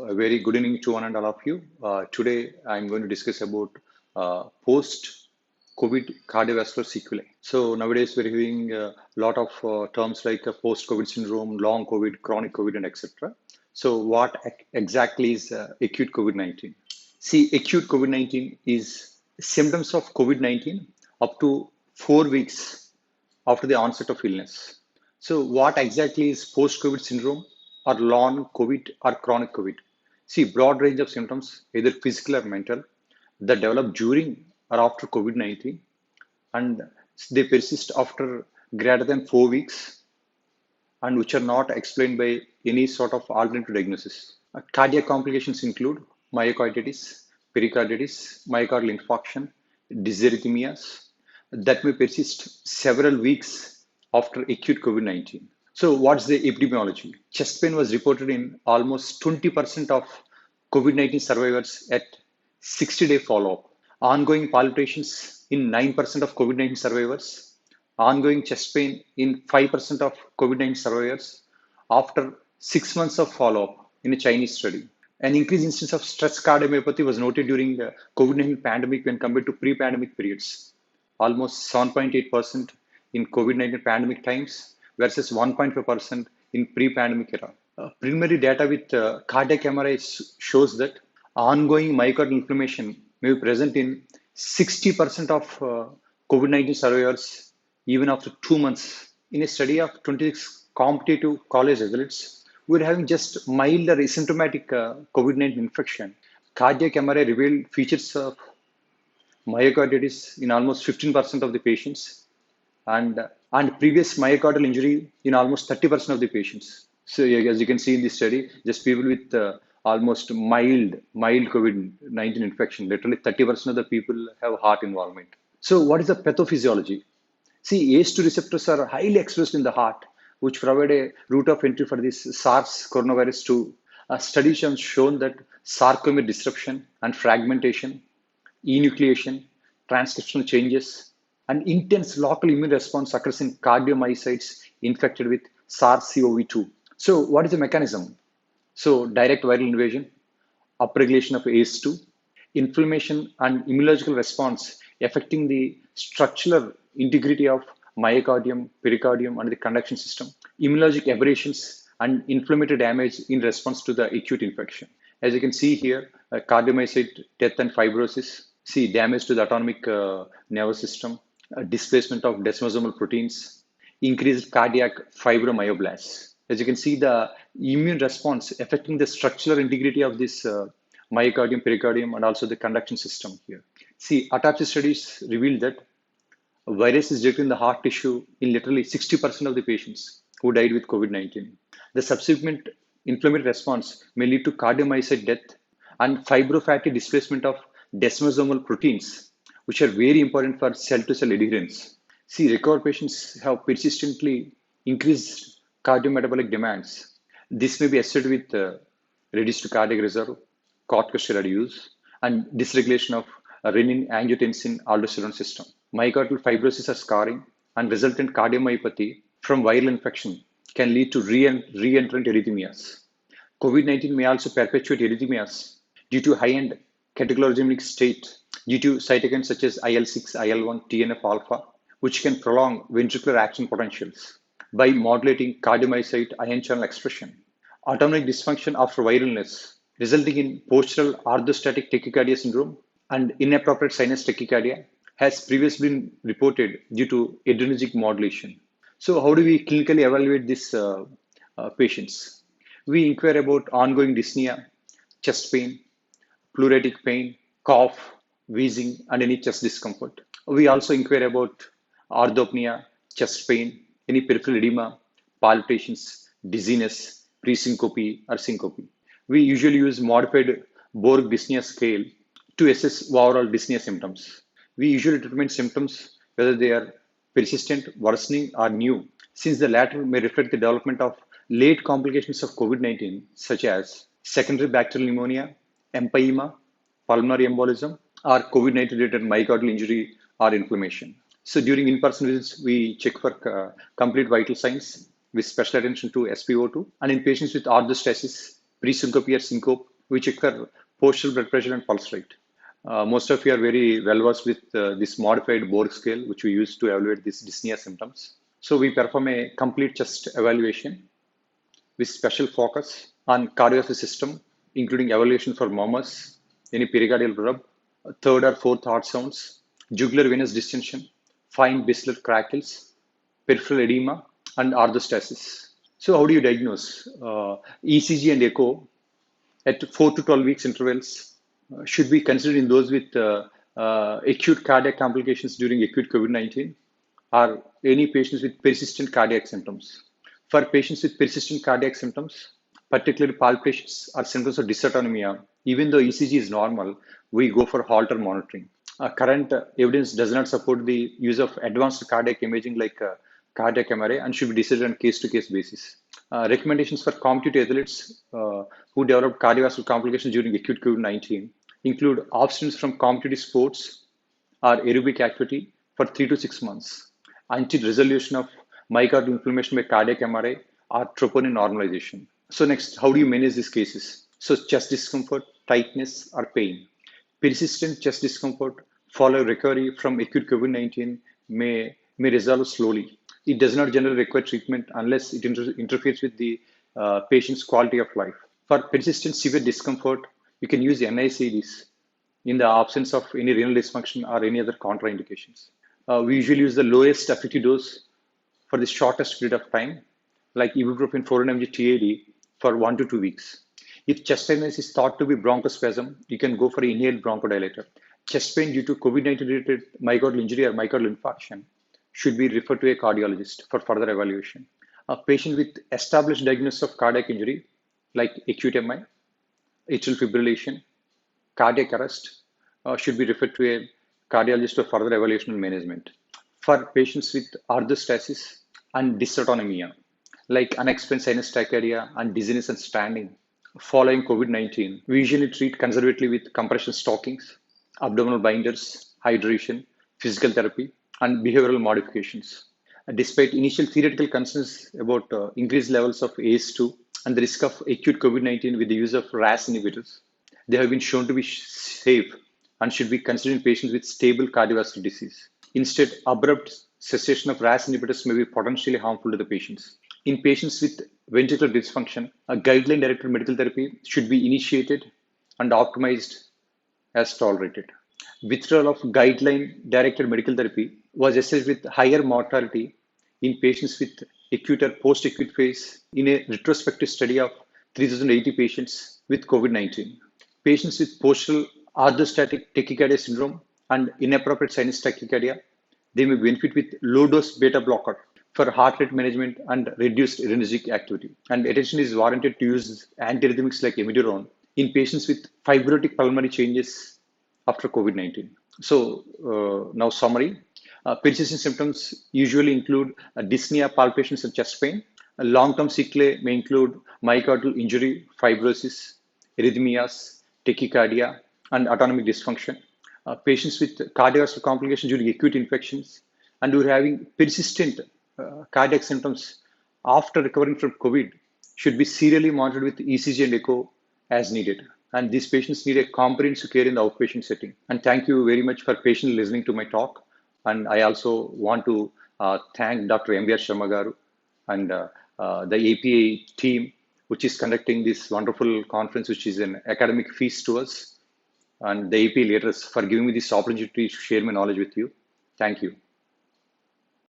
a very good evening to one and all of you. Today, I'm going to discuss about post-COVID cardiovascular sequelae. So nowadays, we're hearing a lot of terms like post-COVID syndrome, long COVID, chronic COVID, and etc. So what exactly is acute COVID-19? See, acute COVID-19 is symptoms of COVID-19 up to 4 weeks after the onset of illness. So, what exactly is post-COVID syndrome or long COVID or chronic COVID? See, broad range of symptoms, either physical or mental, that develop during or after COVID-19, and they persist after greater than 4 weeks, and which are not explained by any sort of alternative diagnosis. Cardiac complications include myocarditis, pericarditis, myocardial infarction, dysarrhythmias that may persist several weeks after acute COVID-19. So, what's the epidemiology? Chest pain was reported in almost 20% of COVID-19 survivors at 60-day follow-up. Ongoing palpitations in 9% of COVID-19 survivors. Ongoing chest pain in 5% of COVID-19 survivors after 6 months of follow-up in a Chinese study. An increased instance of stress cardiomyopathy was noted during the COVID-19 pandemic when compared to pre-pandemic periods. Almost 7.8% in COVID-19 pandemic times versus 1.5% in pre-pandemic era. Preliminary data with cardiac MRI shows that ongoing myocardial inflammation may be present in 60% of COVID-19 survivors even after 2 months. In a study of 26 competitive college athletes, we were having just mild or asymptomatic COVID-19 infection. Cardiac MRI revealed features of myocarditis in almost 15% of the patients and previous myocardial injury in almost 30% of the patients. So as you can see in this study, just people with almost mild COVID-19 infection, literally 30% of the people have heart involvement. So what is the pathophysiology? See, ACE2 receptors are highly expressed in the heart, which provide a route of entry for this SARS coronavirus 2. Studies have shown that sarcomere disruption and fragmentation, enucleation, transcriptional changes, and intense local immune response occurs in cardiomyocytes infected with SARS-CoV-2. So what is the mechanism? So direct viral invasion, upregulation of ACE2, inflammation and immunological response affecting the structural integrity of myocardium, pericardium, and the conduction system, immunologic aberrations and inflammatory damage in response to the acute infection. As you can see here, cardiomyocyte death and fibrosis, see damage to the autonomic nervous system, displacement of desmosomal proteins, increased cardiac fibromyoblasts. As you can see, the immune response affecting the structural integrity of this myocardium, pericardium, and also the conduction system here. See, autopsy studies revealed that a virus is detected in the heart tissue in literally 60% of the patients who died with COVID-19. The subsequent inflammatory response may lead to cardiomyocyte death and fibrofatty displacement of desmosomal proteins, which are very important for cell-to-cell adherence. See, recovered patients have persistently increased cardiometabolic demands. This may be associated with reduced cardiac reserve, corticosteroid use, and dysregulation of renin-angiotensin-aldosterone system. Myocardial fibrosis or scarring and resultant cardiomyopathy from viral infection can lead to re-entrant arrhythmias. COVID-19 may also perpetuate arrhythmias due to high-end catechologemic state due to cytokines such as IL-6, IL-1, TNF-alpha, which can prolong ventricular action potentials by modulating cardiomyocyte ion channel expression. Autonomic dysfunction after viral illness, resulting in postural orthostatic tachycardia syndrome and inappropriate sinus tachycardia, has previously been reported due to adrenergic modulation. So how do we clinically evaluate these patients? We inquire about ongoing dyspnea, chest pain, pleuritic pain, cough, wheezing, and any chest discomfort. We also inquire about orthopnea, chest pain, any peripheral edema, palpitations, dizziness, pre-syncope or syncope. We usually use modified Borg dyspnea scale to assess overall dyspnea symptoms. We usually determine symptoms whether they are persistent, worsening, or new, since the latter may reflect the development of late complications of COVID-19, such as secondary bacterial pneumonia, empyema, pulmonary embolism, or COVID-19 related myocardial injury or inflammation. So during in-person visits, we check for complete vital signs with special attention to SpO2. And in patients with orthostasis, pre-syncope or syncope, We check for postural blood pressure and pulse rate. Most of you are very well versed with this modified Borg scale, which we use to evaluate these dyspnea symptoms. So we perform a complete chest evaluation with special focus on cardiovascular system, including evaluation for murmurs, any pericardial rub, third or fourth heart sounds, jugular venous distension, fine basilar crackles, peripheral edema, and orthostasis. So how do you diagnose? ECG and echo at 4 to 12 weeks intervals should be considered in those with acute cardiac complications during acute COVID-19 or any patients with persistent cardiac symptoms. For patients with persistent cardiac symptoms, particularly palpitations or symptoms of dysautonomia, even though ECG is normal, we go for Holter monitoring. Current evidence does not support the use of advanced cardiac imaging like cardiac MRI and should be decided on case-to-case basis. Recommendations for competitive athletes who develop cardiovascular complications during acute COVID-19 include abstinence from competitive sports or aerobic activity for 3 to 6 months until resolution of myocardial inflammation by cardiac MRI or troponin normalization. So next, how do you manage these cases? So chest discomfort, tightness, or pain. Persistent chest discomfort following recovery from acute COVID-19 may resolve slowly. It does not generally require treatment unless it interferes with the patient's quality of life. For persistent severe discomfort, you can use NICDs in the absence of any renal dysfunction or any other contraindications. We usually use the lowest effective dose for the shortest period of time, like ibuprofen 400 mg TAD for 1 to 2 weeks. If chest tightness is thought to be bronchospasm, you can go for an inhaled bronchodilator. Chest pain due to COVID-19 related myocardial injury or myocardial infarction should be referred to a cardiologist for further evaluation. A patient with established diagnosis of cardiac injury, like acute MI, atrial fibrillation, cardiac arrest, should be referred to a cardiologist for further evaluation and management. For patients with orthostasis and dysautonomia, like unexplained sinus tachycardia and dizziness and standing, following COVID-19, we usually treat conservatively with compression stockings, abdominal binders, hydration, physical therapy, and behavioral modifications. Despite initial theoretical concerns about increased levels of ACE2 and the risk of acute COVID-19 with the use of RAS inhibitors, they have been shown to be safe and should be considered in patients with stable cardiovascular disease. Instead, abrupt cessation of RAS inhibitors may be potentially harmful to the patients. In patients with ventricular dysfunction, a guideline-directed medical therapy should be initiated and optimized as tolerated. Withdrawal of guideline-directed medical therapy was assessed with higher mortality in patients with acute or post-acute phase in a retrospective study of 3,080 patients with COVID-19. Patients with postural orthostatic tachycardia syndrome and inappropriate sinus tachycardia, they may benefit with low-dose beta blocker for heart rate management and reduced renergic activity. And attention is warranted to use antiarrhythmics like amiodarone in patients with fibrotic pulmonary changes after COVID-19. So now summary. Persistent symptoms usually include dyspnea, palpitations, and chest pain. Long-term sequelae may include myocardial injury, fibrosis, arrhythmias, tachycardia, and autonomic dysfunction. Patients with cardiovascular complications during acute infections and who are having persistent cardiac symptoms after recovering from COVID should be serially monitored with ECG and echo as needed. And these patients need a comprehensive care in the outpatient setting. And thank you very much for patiently listening to my talk. And I also want to thank Dr. M.B.R. Sharma Garu and the APA team, which is conducting this wonderful conference, which is an academic feast to us, and the APA leaders for giving me this opportunity to share my knowledge with you. Thank you.